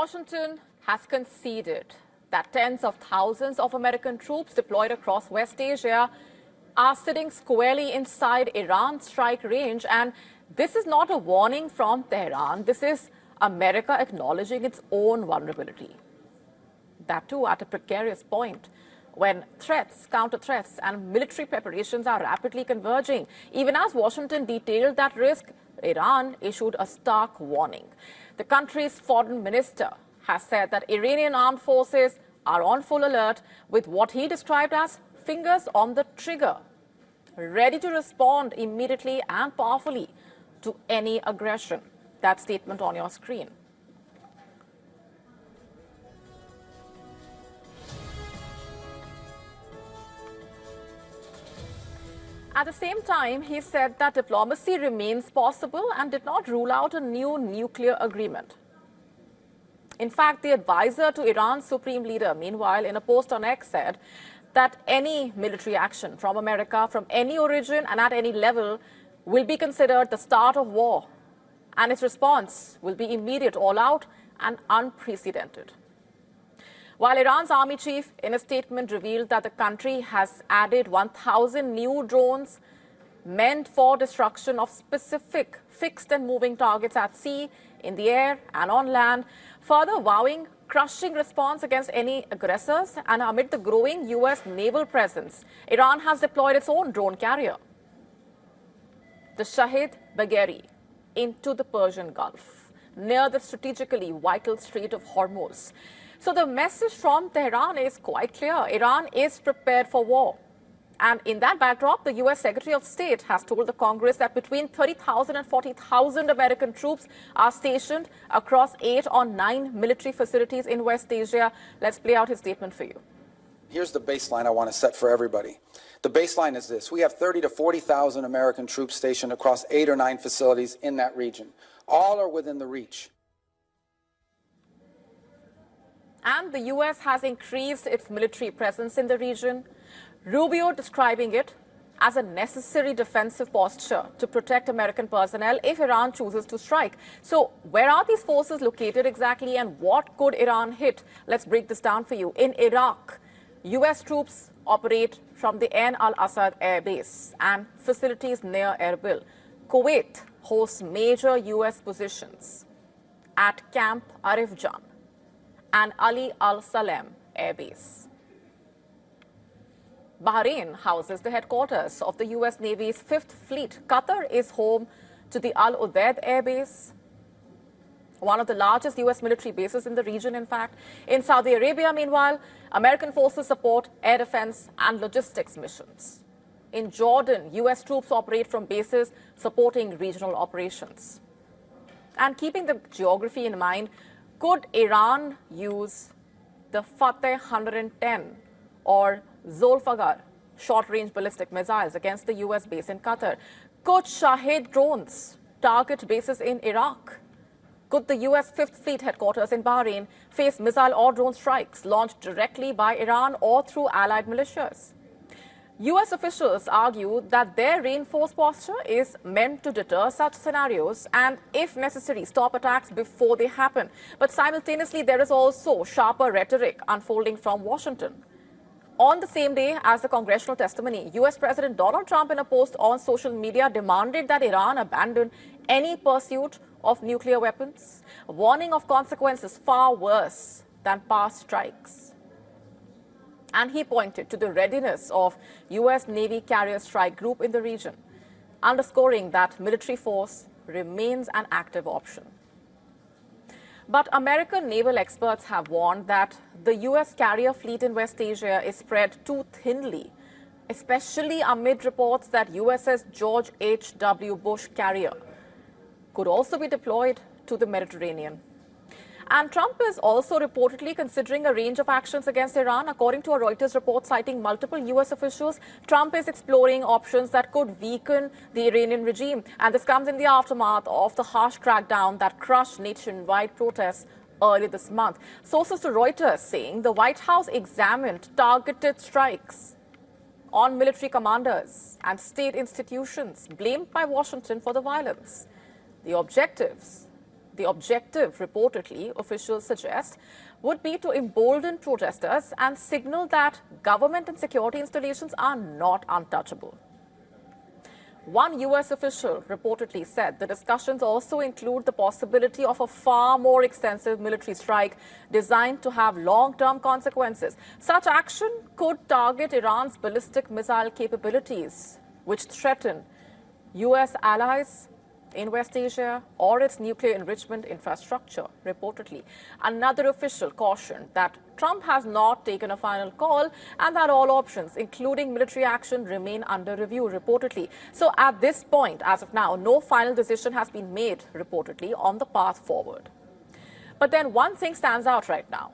Washington has conceded that tens of thousands of American troops deployed across West Asia are sitting squarely inside Iran's strike range. And this is not a warning from Tehran. This is America acknowledging its own vulnerability. That too at a precarious point when threats, counter-threats, and military preparations are rapidly converging. Even as Washington detailed that risk, Iran issued a stark warning. The country's foreign minister has said that Iranian armed forces are on full alert with what he described as fingers on the trigger, ready to respond immediately and powerfully to any aggression. That statement on your screen. At the same time, he said that diplomacy remains possible and did not rule out a new nuclear agreement. In fact, the advisor to Iran's supreme leader, meanwhile, in a post on X said that any military action from America, from any origin and at any level, will be considered the start of war, and its response will be immediate, all out, and unprecedented. While Iran's army chief, in a statement, revealed that the country has added 1,000 new drones meant for destruction of specific fixed and moving targets at sea, in the air, and on land, further vowing crushing response against any aggressors. And amid the growing U.S. naval presence, Iran has deployed its own drone carrier, the Shahid Bagheri, into the Persian Gulf, near the strategically vital Strait of Hormuz. So the message from Tehran is quite clear. Iran is prepared for war. And in that backdrop, the U.S. Secretary of State has told the Congress that between 30,000 and 40,000 American troops are stationed across 8 or 9 military facilities in West Asia. Let's play out his statement for you. Here's the baseline I want to set for everybody. The baseline is this. We have 30 to 40,000 American troops stationed across 8 or 9 facilities in that region. All are within the reach. And the U.S. has increased its military presence in the region, Rubio describing it as a necessary defensive posture to protect American personnel if Iran chooses to strike. So where are these forces located exactly, and what could Iran hit? Let's break this down for you. In Iraq, U.S. troops operate from the Ain al-Assad air base and facilities near Erbil. Kuwait hosts major U.S. positions at Camp Arifjan and Ali al-Salem air base. Bahrain houses the headquarters of the U.S. Navy's 5th Fleet. Qatar is home to the Al Udeid air base, one of the largest U.S. military bases in the region, in fact. In Saudi Arabia, meanwhile, American forces support air defense and logistics missions. In Jordan, U.S. troops operate from bases supporting regional operations. And keeping the geography in mind, could Iran use the Fateh 110 or Zolfagar short-range ballistic missiles against the U.S. base in Qatar? Could Shahid drones target bases in Iraq? Could the U.S. 5th Fleet headquarters in Bahrain face missile or drone strikes launched directly by Iran or through allied militias? U.S. officials argue that their reinforced posture is meant to deter such scenarios and, if necessary, stop attacks before they happen. But simultaneously, there is also sharper rhetoric unfolding from Washington. On the same day as the congressional testimony, U.S. President Donald Trump, in a post on social media, demanded that Iran abandon any pursuit of nuclear weapons, warning of consequences far worse than past strikes. And he pointed to the readiness of U.S. Navy carrier strike group in the region, underscoring that military force remains an active option. But American naval experts have warned that the U.S. carrier fleet in West Asia is spread too thinly, especially amid reports that USS George H.W. Bush carrier could also be deployed to the Mediterranean. And Trump is also reportedly considering a range of actions against Iran. According to a Reuters report citing multiple U.S. officials, Trump is exploring options that could weaken the Iranian regime. And this comes in the aftermath of the harsh crackdown that crushed nationwide protests earlier this month. Sources to Reuters saying the White House examined targeted strikes on military commanders and state institutions blamed by Washington for the violence. The objectives The objective, reportedly, officials suggest, would be to embolden protesters and signal that government and security installations are not untouchable. One U.S. official reportedly said the discussions also include the possibility of a far more extensive military strike designed to have long-term consequences. Such action could target Iran's ballistic missile capabilities, which threaten U.S. allies in West Asia or its nuclear enrichment infrastructure, reportedly. Another official cautioned that Trump has not taken a final call and that all options, including military action, remain under review, reportedly. So at this point, as of now, no final decision has been made, reportedly, on the path forward. But then one thing stands out right now,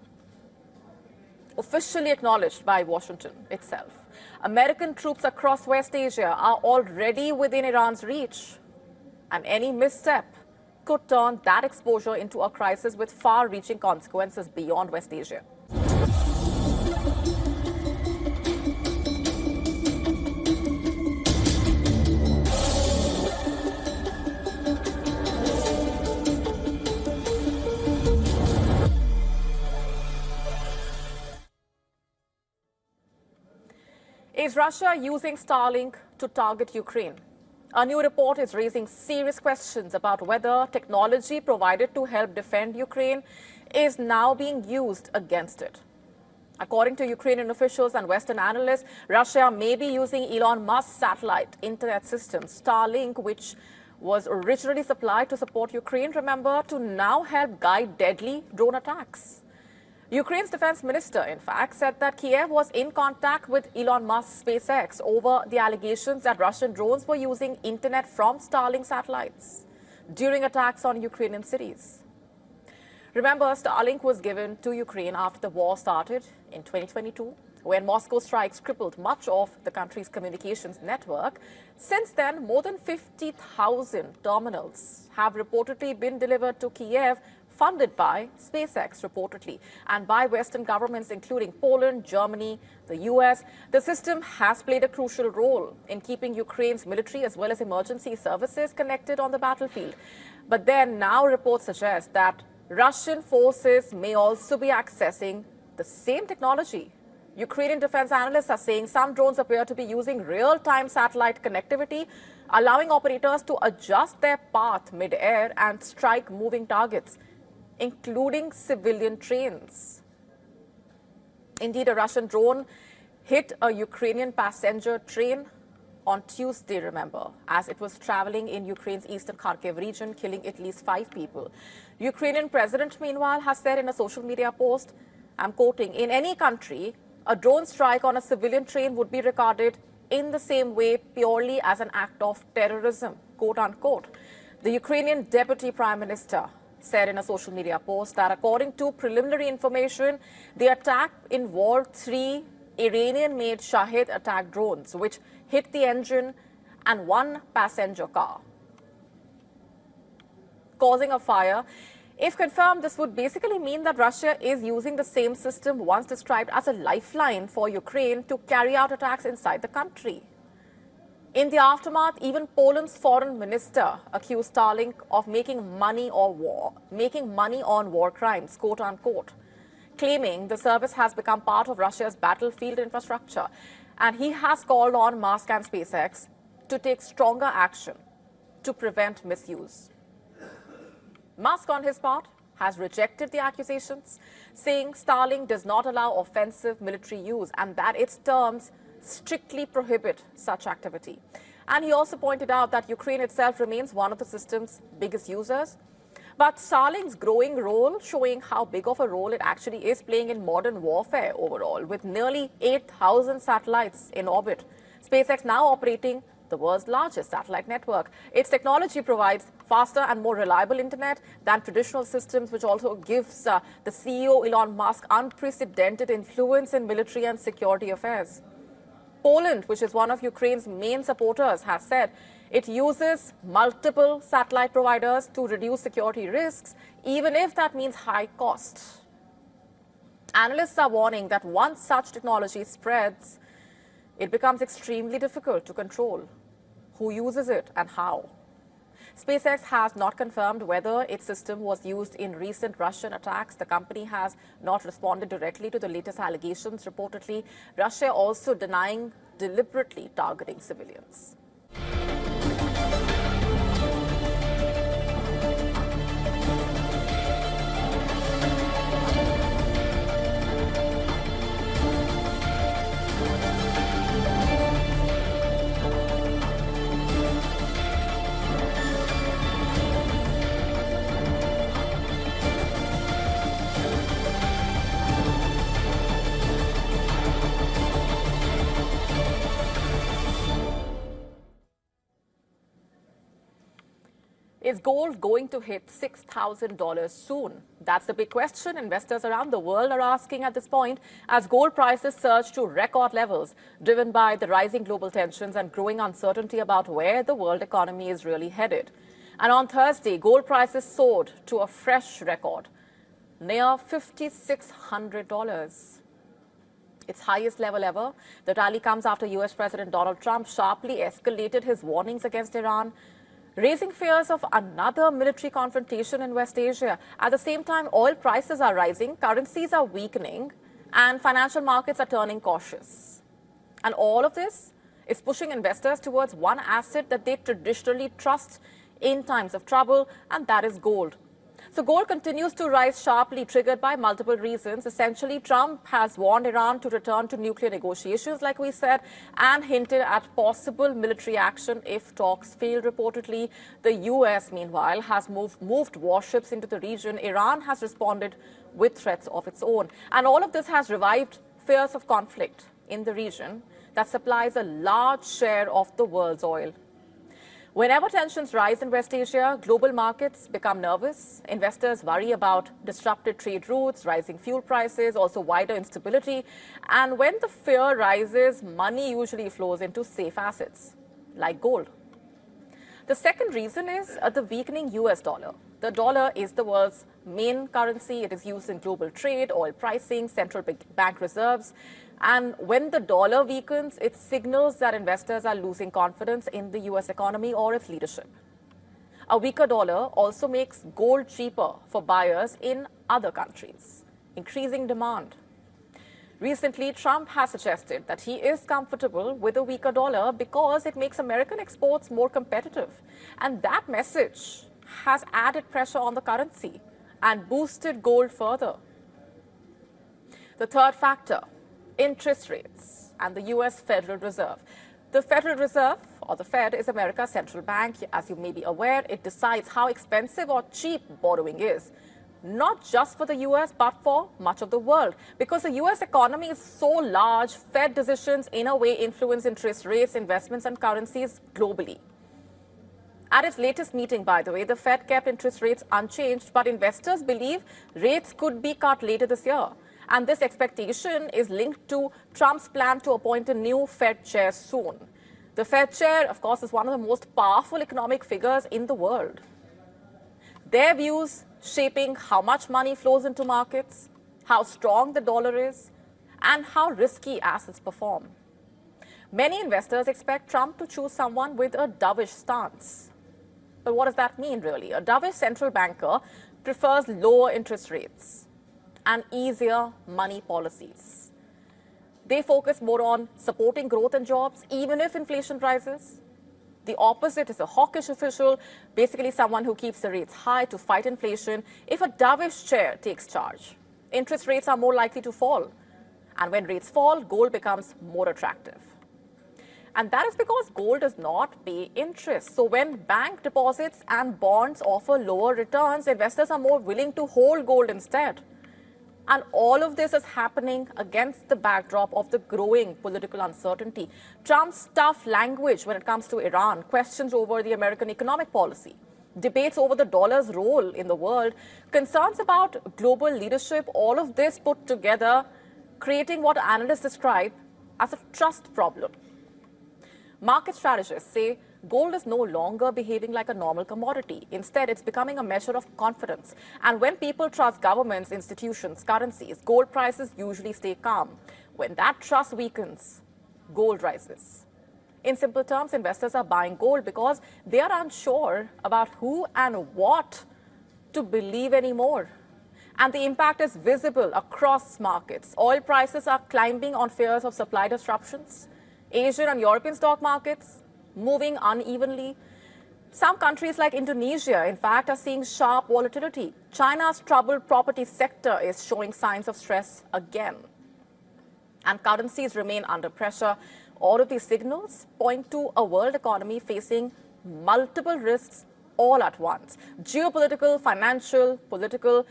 officially acknowledged by Washington itself. American troops across West Asia are already within Iran's reach, and any misstep could turn that exposure into a crisis with far-reaching consequences beyond West Asia. Is Russia using Starlink to target Ukraine? A new report is raising serious questions about whether technology provided to help defend Ukraine is now being used against it. According to Ukrainian officials and Western analysts, Russia may be using Elon Musk's satellite internet system, Starlink, which was originally supplied to support Ukraine, remember, to now help guide deadly drone attacks. Ukraine's defense minister, in fact, said that Kiev was in contact with Elon Musk's SpaceX over the allegations that Russian drones were using internet from Starlink satellites during attacks on Ukrainian cities. Remember, Starlink was given to Ukraine after the war started in 2022, when Moscow strikes crippled much of the country's communications network. Since then, more than 50,000 terminals have reportedly been delivered to Kiev, funded by SpaceX, reportedly, and by Western governments, including Poland, Germany, the US. The system has played a crucial role in keeping Ukraine's military as well as emergency services connected on the battlefield. But then now reports suggest that Russian forces may also be accessing the same technology. Ukrainian defense analysts are saying some drones appear to be using real-time satellite connectivity, allowing operators to adjust their path mid-air and strike moving targets, including civilian trains. Indeed, a Russian drone hit a Ukrainian passenger train on Tuesday, remember, as it was traveling in Ukraine's eastern Kharkiv region, killing at least 5 people. Ukrainian president, meanwhile, has said in a social media post, I'm quoting, in any country, a drone strike on a civilian train would be regarded in the same way purely as an act of terrorism, quote unquote. The Ukrainian deputy prime minister said in a social media post that according to preliminary information, the attack involved 3 Iranian-made Shahid attack drones, which hit the engine and 1 passenger car, causing a fire. If confirmed, this would basically mean that Russia is using the same system once described as a lifeline for Ukraine to carry out attacks inside the country. In the aftermath, even Poland's foreign minister accused Starlink of making money on war crimes, quote unquote, claiming the service has become part of Russia's battlefield infrastructure. And he has called on Musk and SpaceX to take stronger action to prevent misuse. Musk, on his part, has rejected the accusations, saying Starlink does not allow offensive military use and that its terms strictly prohibit such activity. And he also pointed out that Ukraine itself remains one of the system's biggest users. But Starlink's growing role, showing how big of a role it actually is playing in modern warfare overall, with nearly 8,000 satellites in orbit. SpaceX now operating the world's largest satellite network. Its technology provides faster and more reliable internet than traditional systems, which also gives the CEO Elon Musk unprecedented influence in military and security affairs. Poland, which is one of Ukraine's main supporters, has said it uses multiple satellite providers to reduce security risks, even if that means high costs. Analysts are warning that once such technology spreads, it becomes extremely difficult to control who uses it and how. SpaceX has not confirmed whether its system was used in recent Russian attacks. The company has not responded directly to the latest allegations. Reportedly, Russia also denying deliberately targeting civilians. Is gold going to hit $6,000 soon? That's the big question investors around the world are asking at this point as gold prices surge to record levels, driven by the rising global tensions and growing uncertainty about where the world economy is really headed. And on Thursday, gold prices soared to a fresh record, near $5,600. Its highest level ever. The rally comes after U.S. President Donald Trump sharply escalated his warnings against Iran, raising fears of another military confrontation in West Asia. At the same time, oil prices are rising, currencies are weakening, and financial markets are turning cautious. And all of this is pushing investors towards one asset that they traditionally trust in times of trouble, and that is gold. So gold continues to rise sharply, triggered by multiple reasons. Essentially, Trump has warned Iran to return to nuclear negotiations, like we said, and hinted at possible military action if talks fail, reportedly. The U.S., meanwhile, has moved warships into the region. Iran has responded with threats of its own. And all of this has revived fears of conflict in the region that supplies a large share of the world's oil. Whenever tensions rise in West Asia, global markets become nervous. Investors worry about disrupted trade routes, rising fuel prices, also wider instability. And when the fear rises, money usually flows into safe assets, like gold. The second reason is the weakening U.S. dollar. The dollar is the world's main currency. It is used in global trade, oil pricing, central bank reserves. And when the dollar weakens, it signals that investors are losing confidence in the U.S. economy or its leadership. A weaker dollar also makes gold cheaper for buyers in other countries, increasing demand. Recently, Trump has suggested that he is comfortable with a weaker dollar because it makes American exports more competitive. And that message has added pressure on the currency and boosted gold further. The third factor, interest rates and the U.S. Federal Reserve. The Federal Reserve, or the Fed, is America's central bank. As you may be aware, it decides how expensive or cheap borrowing is, not just for the U.S., but for much of the world. Because the U.S. economy is so large, Fed decisions in a way influence interest rates, investments, and currencies globally. At its latest meeting, by the way, the Fed kept interest rates unchanged, but investors believe rates could be cut later this year. And this expectation is linked to Trump's plan to appoint a new Fed chair soon. The Fed chair, of course, is one of the most powerful economic figures in the world. Their views shaping how much money flows into markets, how strong the dollar is, and how risky assets perform. Many investors expect Trump to choose someone with a dovish stance. But what does that mean, really? A dovish central banker prefers lower interest rates and easier money policies. They focus more on supporting growth and jobs, even if inflation rises. The opposite is a hawkish official, basically someone who keeps the rates high to fight inflation. If a dovish chair takes charge, interest rates are more likely to fall. And when rates fall, gold becomes more attractive. And that is because gold does not pay interest. So when bank deposits and bonds offer lower returns, investors are more willing to hold gold instead. And all of this is happening against the backdrop of the growing political uncertainty. Trump's tough language when it comes to Iran, questions over the American economic policy, debates over the dollar's role in the world, concerns about global leadership, all of this put together, creating what analysts describe as a trust problem. Market strategists say gold is no longer behaving like a normal commodity. Instead, it's becoming a measure of confidence. And when people trust governments, institutions, currencies, gold prices usually stay calm. When that trust weakens, gold rises. In simple terms, investors are buying gold because they are unsure about who and what to believe anymore. And the impact is visible across markets. Oil prices are climbing on fears of supply disruptions. Asian and European stock markets moving unevenly. Some countries like Indonesia, in fact, are seeing sharp volatility. China's troubled property sector is showing signs of stress again. And currencies remain under pressure. All of these signals point to a world economy facing multiple risks all at once. Geopolitical, financial, political.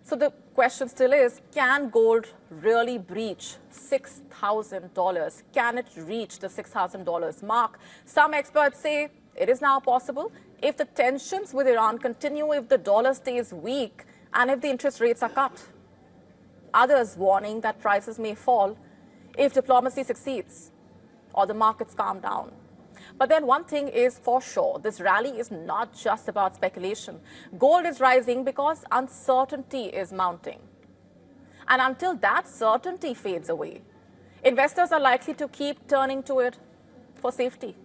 So the question still is, can gold really breach $6,000? Can it reach the $6,000 mark? Some experts say it is now possible if the tensions with Iran continue, if the dollar stays weak, and if the interest rates are cut. Others warning that prices may fall if diplomacy succeeds or the markets calm down. But then one thing is for sure, this rally is not just about speculation. Gold is rising because uncertainty is mounting. And until that certainty fades away, investors are likely to keep turning to it for safety.